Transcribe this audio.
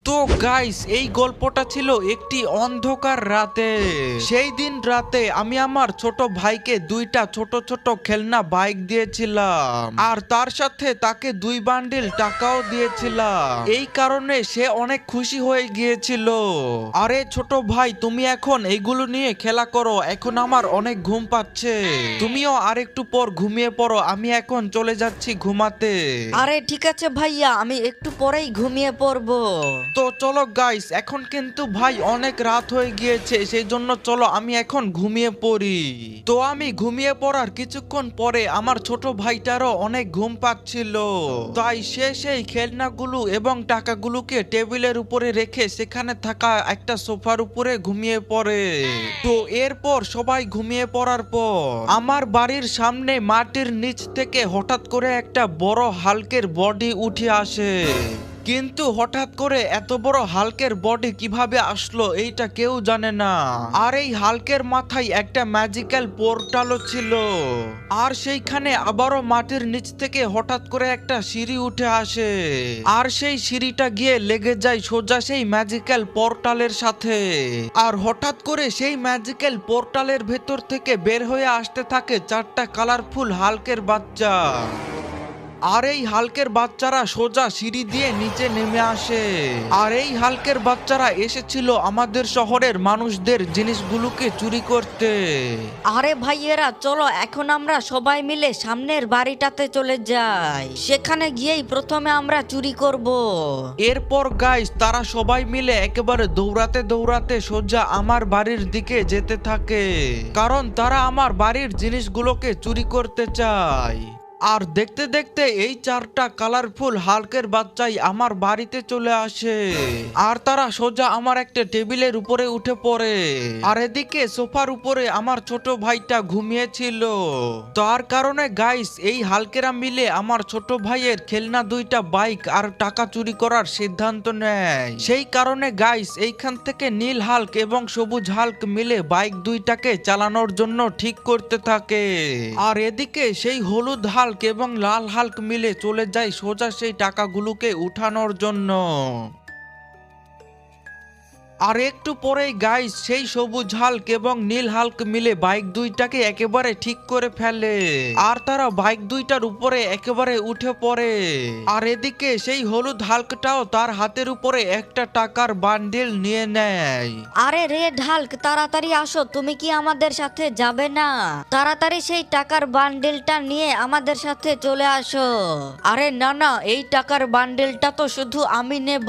তো গাইস এই গল্পটা ছিল একটি অন্ধকার রাতে। সেই দিন রাতে আমি আমার ছোট ভাইকে দুইটা ছোট ছোট খেলনা বাইক দিয়েছিলাম, আর তার সাথে তাকে 2 বান্ডিল টাকাও দিয়েছিলাম। এই কারণে সে অনেক খুশি হয়ে গিয়েছিল। আরে ছোট ভাই, তুমি এখন এইগুলো নিয়ে খেলা করো, এখন আমার অনেক ঘুম পাচ্ছে। তুমিও আরেকটু পর ঘুমিয়ে পড়ো, আমি এখন চলে যাচ্ছি ঘুমাতে। আরে ঠিক আছে ভাইয়া, আমি একটু পরেই ঘুমিয়ে পড়বো। তো চলো গাইস, এখন কিন্তু ভাই অনেক রাত হয়ে গিয়েছে, সেই জন্য চলো আমি এখন ঘুমিয়ে পড়ি। তো আমি ঘুমিয়ে পড়ার কিছুক্ষণ পরে আমার ছোট ভাইটারও অনেক ঘুম পাচ্ছিল, তাই সে সেই খেলনাগুলো এবং টাকাগুলোকে টেবিলের উপরে রেখে সেখানে থাকা একটা সোফার উপরে ঘুমিয়ে পড়ে। তো এরপর সবাই ঘুমিয়ে পড়ার পর আমার বাড়ির সামনে মাটির নিচ থেকে হঠাৎ করে একটা বড় হাল্কের বডি উঠে আসে। কিন্তু হঠাৎ করে এত বড় হাল্কের বডি কিভাবে আসলো এইটা কেউ জানে না। আর এই হাল্কের মাথায় একটা ম্যাজিক্যাল পোর্টালও ছিল। আর সেইখানে আবারও মাটির নিচ থেকে হঠাৎ করে একটা সিঁড়ি উঠে আসে, আর সেই সিঁড়িটা গিয়ে লেগে যায় সোজা সেই ম্যাজিক্যাল পোর্টালের সাথে। আর হঠাৎ করে সেই ম্যাজিক্যাল পোর্টালের ভেতর থেকে বের হয়ে আসতে থাকে 4টা কালারফুল হাল্কের বাচ্চা। আর এই হাল্কের বাচ্চারা সোজা সিঁড়ি দিয়ে নিচে নেমে আসে। আর এই হাল্কের বাচ্চারা এসেছিল আমাদের শহরের মানুষদের জিনিসগুলোকে চুরি করতে। আরে ভাইয়েরা, চলো এখন আমরা সবাই মিলে সামনের বাড়িটাতে চলে যাই, সেখানে গিয়েই প্রথমে আমরা চুরি করব। এরপর গাইস তারা সবাই মিলে একেবারে দৌড়াতে দৌড়াতে সোজা আমার বাড়ির দিকে যেতে থাকে, কারণ তারা আমার বাড়ির জিনিসগুলোকে চুরি করতে চায়। আর দেখতে দেখতে এই 4টা কালারফুল হাল্কের বাচ্চাই আমার বাড়িতে চলে আসে, আর তারা সোজা আমার একটা টেবিলের উপরে উঠে পড়ে। আর এদিকে সোফার উপরে আমার ছোট ভাইটা ঘুমিয়েছিল। তার কারণে গাইস এই হাল্কেরা মিলে আমার ছোট ভাইয়ের খেলনা 2টা বাইক আর টাকা চুরি করার সিদ্ধান্ত নেয়। সেই কারণে গাইস এইখান থেকে নীল হাল্ক এবং সবুজ হাল্ক মিলে বাইক 2টাকে চালানোর জন্য ঠিক করতে থাকে। আর এদিকে সেই হলুদ হাল্ক এবং লাল হাল্ক মিলে চলে যায় সোজা সেই টাকাগুলোকে উঠানোর জন্য। আর একটু পরেই গাইস সেই সবুজ হাল্ক এবং নীল হাল্ক মিলে বাইক 2টাকে একেবারে ঠিক করে ফেলে, আর তারা বাইক 2টার উপরে একেবারে উঠে পড়ে। আর এদিকে সেই হলুদ হাল্কটাও তার হাতের উপরে একটা টাকার বান্ডিল নিয়ে নেয়। আরে রেড হাল্ক, তাড়াতাড়ি আসো, তুমি কি আমাদের সাথে যাবে না? তাড়াতাড়ি সেই টাকার বান্ডেলটা নিয়ে আমাদের সাথে চলে আসো। আরে না না, এই টাকার বান্ডেলটা তো শুধু আমি নেব।